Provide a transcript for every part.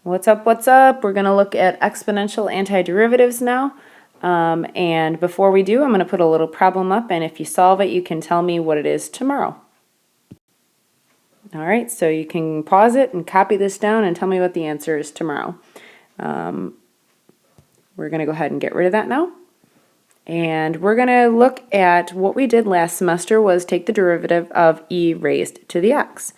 What's up, what's up? We're going to look at exponential antiderivatives now. And before we do, I'm going to put a little problem up, and if you solve it, you can tell me what it is tomorrow. All right, so you can pause it and copy this down and tell me what the answer is tomorrow. We're going to go ahead and get rid of that now. And we're going to look at what we did last semester was take the derivative of e raised to the x.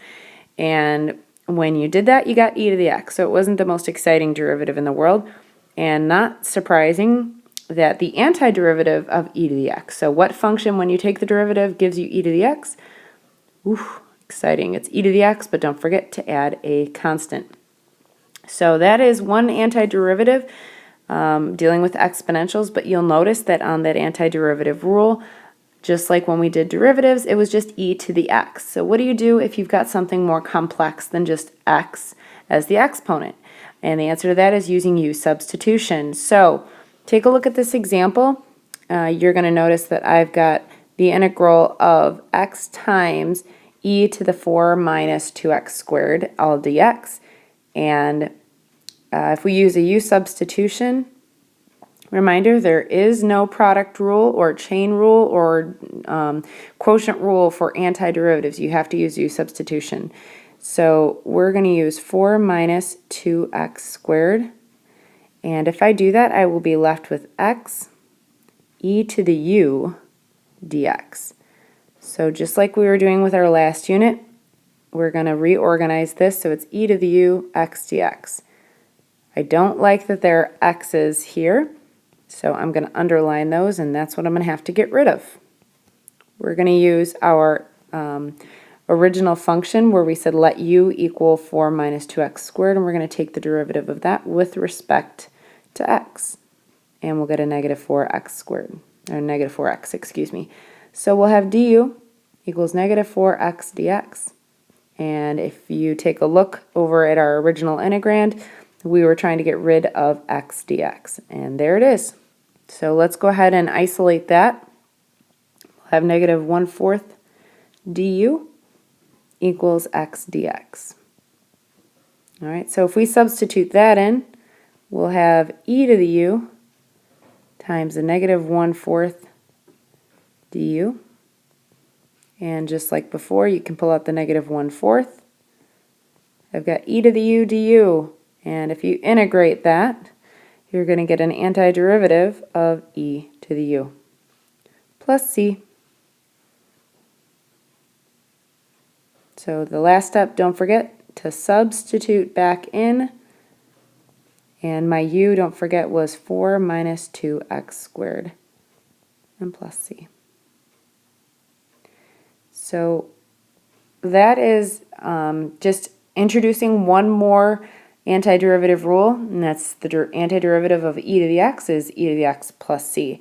And when you did that, you got e to the x. So it wasn't the most exciting derivative in the world. And not surprising that the antiderivative of e to the x. So what function, when you take the derivative, gives you e to the x? Oof, exciting. It's e to the x, but don't forget to add a constant. So that is one antiderivative dealing with exponentials, but you'll notice that on that antiderivative rule, just like when we did derivatives, it was just e to the x. So what do you do if you've got something more complex than just x as the exponent? And the answer to that is using U-Substitution. So take a look at this example. You're going to notice that I've got the integral of x times e to the 4 minus 2x squared, all dx. And if we use a U-Substitution, reminder, there is no product rule or chain rule or quotient rule for antiderivatives. You have to use U-Substitution. So we're going to use 4 minus 2x squared. And if I do that, I will be left with x e to the u dx. So just like we were doing with our last unit, we're going to reorganize this so it's e to the u x dx. I don't like that there are x's here, so I'm going to underline those, and that's what I'm going to have to get rid of. We're going to use our original function where we said let u equal 4 minus 2x squared, and we're going to take the derivative of that with respect to x. And we'll get a negative 4x squared, or negative 4x, excuse me. So we'll have du equals negative 4x dx. And if you take a look over at our original integrand, we were trying to get rid of x dx, and there it is. So let's go ahead and isolate that. We'll have negative 1/4 du equals x dx. All right, so if we substitute that in, we'll have e to the u times a negative 1/4 du. And just like before, you can pull out the negative 1/4. I've got e to the u du. And if you integrate that, you're going to get an antiderivative of e to the u plus c. So the last step, don't forget to substitute back in. And my u, don't forget, was 4 minus 2x squared and plus c. So that is just introducing one more antiderivative rule, and that's the antiderivative of e to the x is e to the x plus c.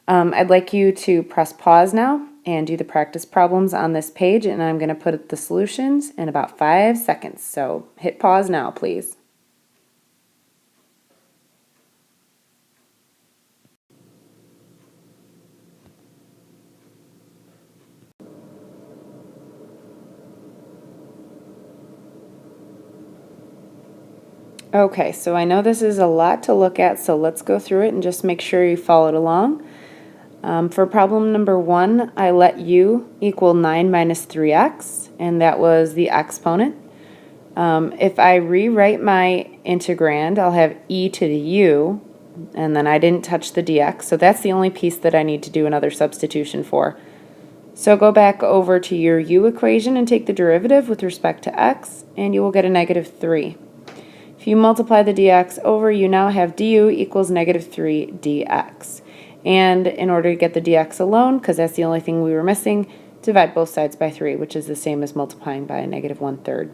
I'd like you to press pause now and do the practice problems on this page, and I'm going to put the solutions in about 5 seconds. So hit pause now, please. Okay, so I know this is a lot to look at, so let's go through it and just make sure you followed along. For problem number 1, I let u equal 9 minus 3x, and that was the exponent. If I rewrite my integrand, I'll have e to the u, and then I didn't touch the dx, so that's the only piece that I need to do another substitution for. So go back over to your u equation and take the derivative with respect to x, and you will get a negative 3. If you multiply the dx over, you now have du equals negative 3 dx. And in order to get the dx alone, because that's the only thing we were missing, divide both sides by 3, which is the same as multiplying by a negative 1/3.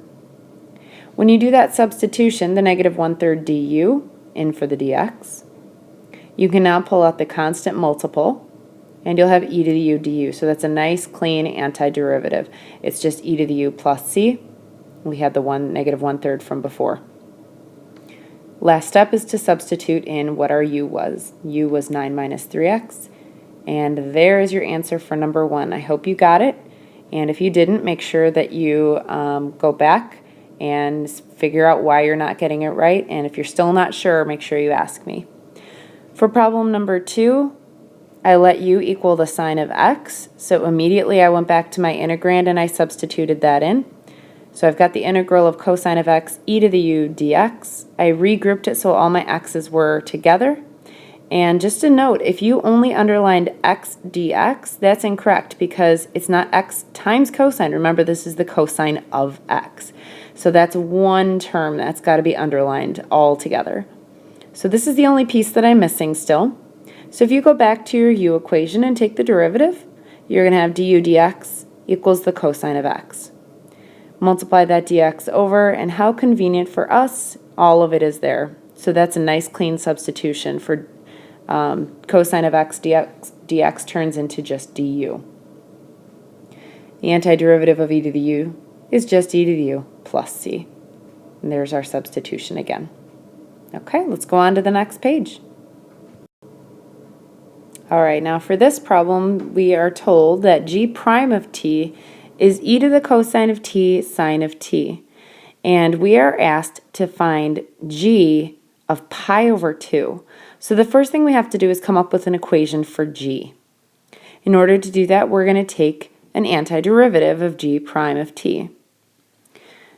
When you do that substitution, the negative 1/3 du in for the dx, you can now pull out the constant multiple, and you'll have e to the u du. So that's a nice, clean antiderivative. It's just e to the u plus c. We had the negative 1/3 from before. Last step is to substitute in what our u was. U was 9 minus 3x, and there is your answer for number 1. I hope you got it, and if you didn't, make sure that you go back and figure out why you're not getting it right. And if you're still not sure, make sure you ask me. For problem number 2, I let u equal the sine of x. So immediately I went back to my integrand and I substituted that in. So I've got the integral of cosine of x e to the u dx. I regrouped it so all my x's were together. And just a note, if you only underlined x dx, that's incorrect because it's not x times cosine. Remember, this is the cosine of x. So that's one term that's got to be underlined all together. So this is the only piece that I'm missing still. So if you go back to your u equation and take the derivative, you're going to have du dx equals the cosine of x. Multiply that dx over, and how convenient for us, all of it is there. So that's a nice clean substitution for cosine of x dx turns into just du. The antiderivative of e to the u is just e to the u plus c. And there's our substitution again. Okay, let's go on to the next page. All right, now for this problem, we are told that g prime of t is e to the cosine of t sine of t. And we are asked to find g of pi over 2. So the first thing we have to do is come up with an equation for g. In order to do that, we're going to take an antiderivative of g prime of t.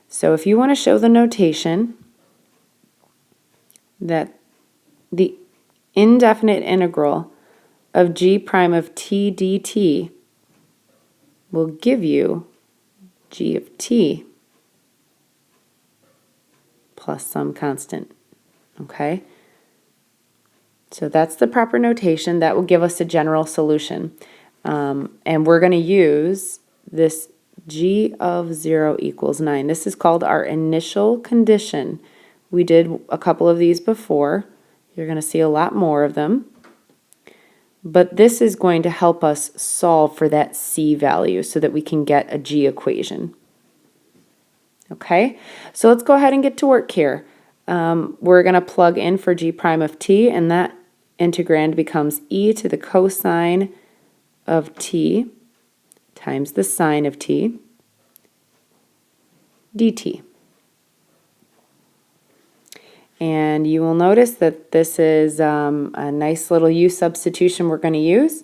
So if you want to show the notation that the indefinite integral of g prime of t dt will give you g of t plus some constant, okay? So that's the proper notation. That will give us a general solution. And we're going to use this g of 0 equals 9. This is called our initial condition. We did a couple of these before. You're going to see a lot more of them. But this is going to help us solve for that c value so that we can get a g equation. Okay, so let's go ahead and get to work here. We're going to plug in for g prime of t, and that integrand becomes e to the cosine of t times the sine of t dt. And you will notice that this is a nice little U-substitution we're going to use.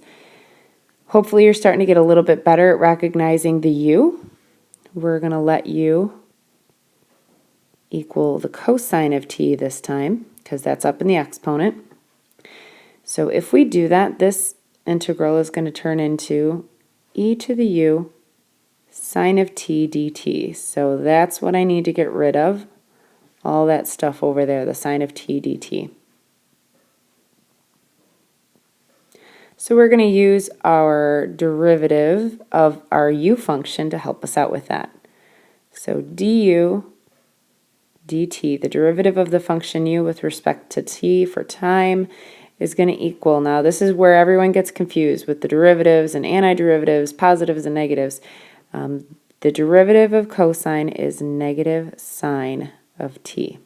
Hopefully you're starting to get a little bit better at recognizing the u. We're going to let u equal the cosine of t this time, because that's up in the exponent. So if we do that, this integral is going to turn into e to the u sine of t dt. So that's what I need to get rid of. All that stuff over there, the sine of t dt. So we're going to use our derivative of our u function to help us out with that. So du dt, the derivative of the function u with respect to t for time, is going to equal, now this is where everyone gets confused with the derivatives and antiderivatives, positives and negatives. The derivative of cosine is negative sine of t.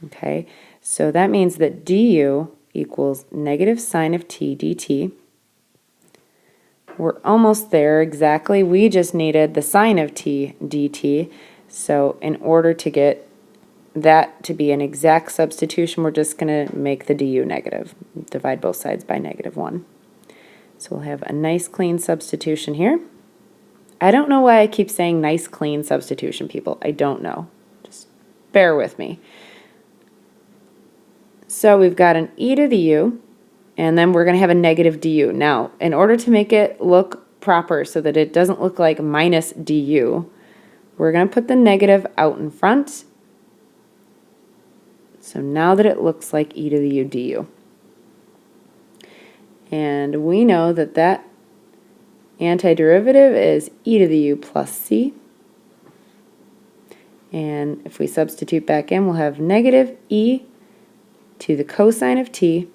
Okay, so that means that du equals negative sine of t dt. We're almost there exactly. We just needed the sine of t dt. So in order to get that to be an exact substitution, we're just going to make the du negative. Divide both sides by -1. So we'll have a nice clean substitution here. I don't know why I keep saying nice clean substitution, people. I don't know. Just bear with me. So we've got an e to the u, and then we're going to have a negative du. Now, in order to make it look proper so that it doesn't look like minus du, we're going to put the negative out in front. So now that it looks like e to the u du. And we know that that antiderivative is e to the u plus c. And if we substitute back in, we'll have negative e to the cosine of t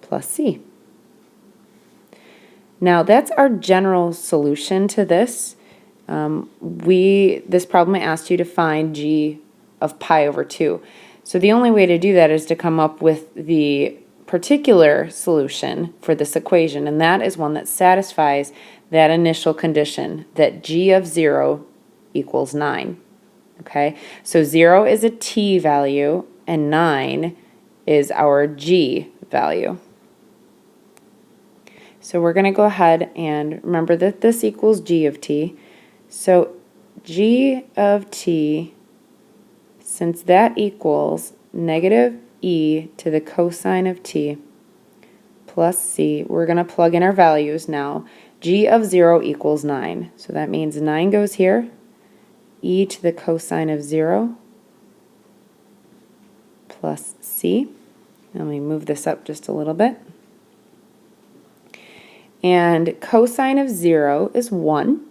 plus c. Now that's our general solution to this. This problem I asked you to find g of pi over 2. So the only way to do that is to come up with the particular solution for this equation, and that is one that satisfies that initial condition that g of 0 equals 9. Okay, so 0 is a t value and 9 is our g value. So we're going to go ahead and remember that this equals g of t. So g of t, since that equals negative e to the cosine of t plus c, we're going to plug in our values now. G of 0 equals 9. So that means 9 goes here. E to the cosine of 0 plus c. Let me move this up just a little bit. And cosine of 0 is 1.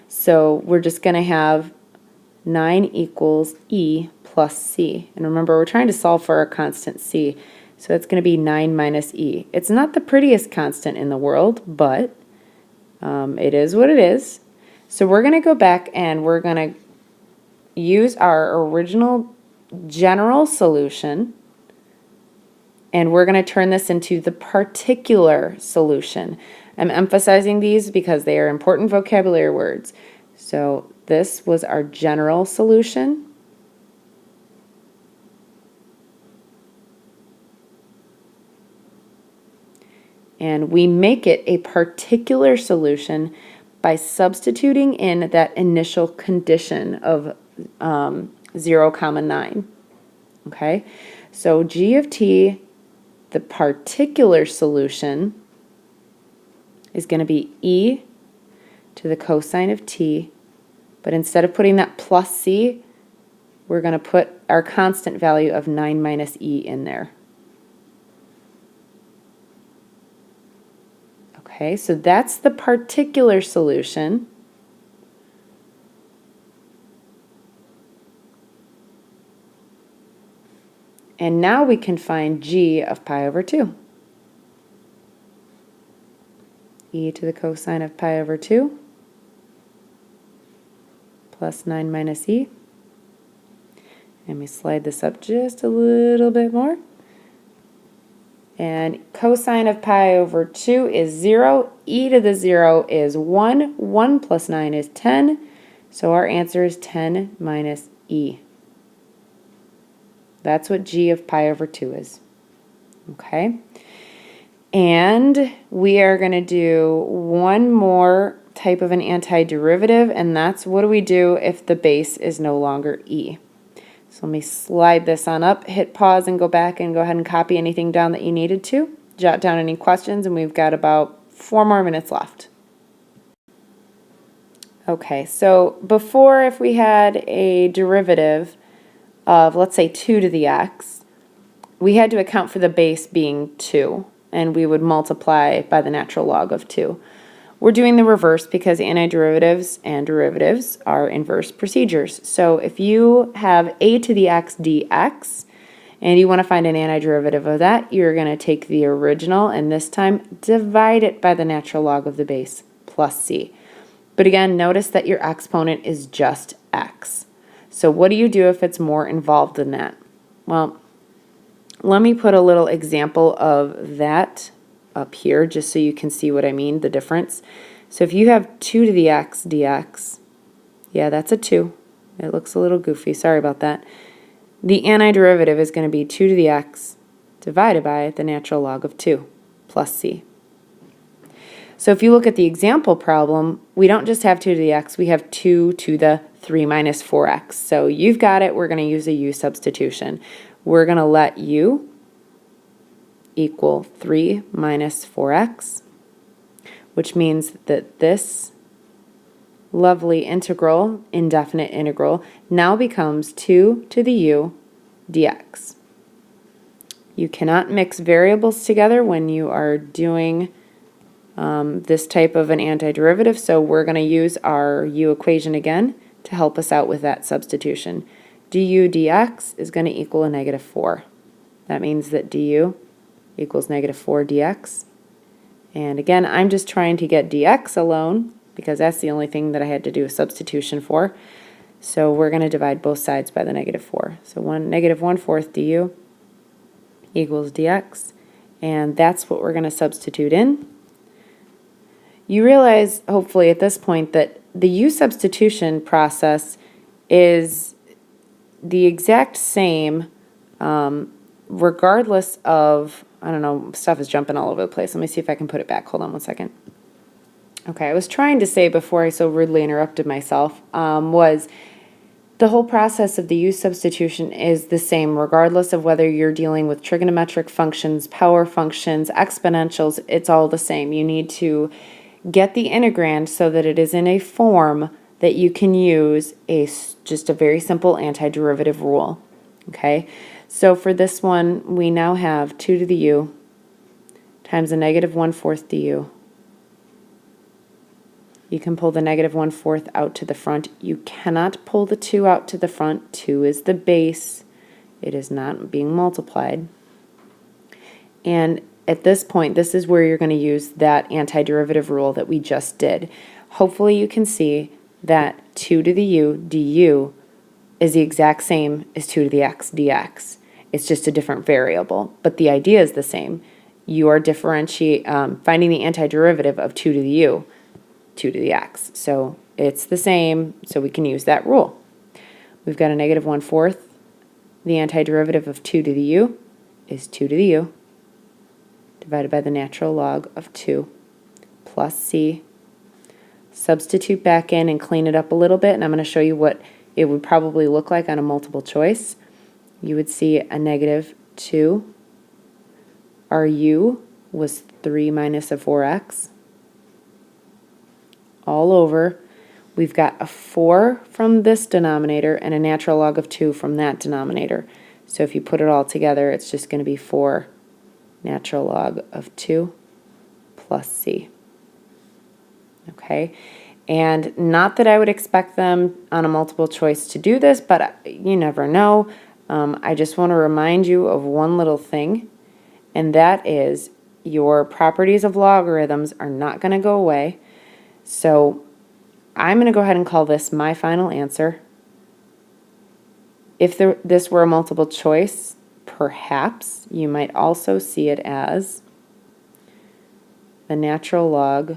So we're just going to have 9 equals e plus c. And remember, we're trying to solve for our constant c. So it's going to be 9 minus e. It's not the prettiest constant in the world, but it is what it is. So we're going to go back and we're going to use our original general solution, and we're going to turn this into the particular solution. I'm emphasizing these because they are important vocabulary words. So this was our general solution. And we make it a particular solution by substituting in that initial condition of 0, 9. Okay, so g of t, the particular solution, is going to be e to the cosine of t, but instead of putting that plus c, we're going to put our constant value of 9 minus e in there. Okay, so that's the particular solution. And now we can find g of pi over 2. E to the cosine of pi over 2 plus 9 minus e. Let me slide this up just a little bit more. And cosine of pi over 2 is 0. E to the 0 is 1. 1 plus 9 is 10. So our answer is 10 minus e. That's what g of pi over 2 is. Okay? And we are going to do one more type of an antiderivative, and that's what do we do if the base is no longer e. So let me slide this on up, hit pause, and go back and go ahead and copy anything down that you needed to. Jot down any questions, and we've got about 4 more minutes left. Okay, so before, if we had a derivative of, let's say, 2 to the x, we had to account for the base being 2, and we would multiply by the natural log of 2. We're doing the reverse because antiderivatives and derivatives are inverse procedures. So if you have a to the x dx, and you want to find an antiderivative of that, you're going to take the original and this time divide it by the natural log of the base plus c. But again, notice that your exponent is just x. So what do you do if it's more involved than that? Well, let me put a little example of that up here just so you can see what I mean, the difference. So if you have 2 to the x dx, yeah, that's a 2. It looks a little goofy, sorry about that. The antiderivative is going to be 2 to the x divided by the natural log of 2 plus c. So if you look at the example problem, we don't just have 2 to the x, we have 2 to the 3 minus 4x. So you've got it, we're going to use a U-substitution. We're going to let u equal 3 minus 4x, which means that this lovely integral, indefinite integral, now becomes 2 to the u dx. You cannot mix variables together when you are doing this type of an antiderivative, so we're going to use our u equation again to help us out with that substitution. Du dx is going to equal a negative 4. That means that du equals negative 4 dx. And again, I'm just trying to get dx alone because that's the only thing that I had to do a substitution for. So we're going to divide both sides by the negative 4. So negative 1/4 du equals dx. And that's what we're going to substitute in. you realize, hopefully at this point, that the U-substitution process is the exact same regardless of, I don't know, stuff is jumping all over the place. Let me see if I can put it back. Hold on one second. Okay, I was trying to say before I so rudely interrupted myself, was the whole process of the U-substitution is the same regardless of whether you're dealing with trigonometric functions, power functions, exponentials, it's all the same. You need to get the integrand so that it is in a form that you can use just a very simple antiderivative rule. Okay, so for this one, we now have 2 to the u times a negative 1/4 du. You can pull the negative 1/4 out to the front. You cannot pull the 2 out to the front. 2 is the base. It is not being multiplied. And at this point, this is where you're going to use that antiderivative rule that we just did. Hopefully you can see that 2 to the u du is the exact same as 2 to the x dx. It's just a different variable, but the idea is the same. You are finding the antiderivative of 2 to the u, 2 to the x. So it's the same, so we can use that rule. We've got a negative 1/4. The antiderivative of 2 to the u is 2 to the u divided by the natural log of 2 plus c. Substitute back in and clean it up a little bit, and I'm going to show you what it would probably look like on a multiple choice. You would see a negative 2. Our u was 3 minus a 4x. All over. We've got a 4 from this denominator and a natural log of 2 from that denominator. So if you put it all together, it's just going to be 4 natural log of 2 plus c. Okay, and not that I would expect them on a multiple choice to do this, but you never know. I just want to remind you of one little thing, and that is your properties of logarithms are not going to go away. So I'm going to go ahead and call this my final answer. If this were a multiple choice, perhaps you might also see it as the natural log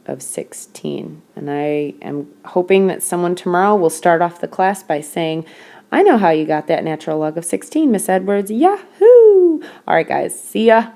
of 16. And I am hoping that someone tomorrow will start off the class by saying, I know how you got that natural log of 16, Miss Edwards. Yahoo! All right, guys. See ya.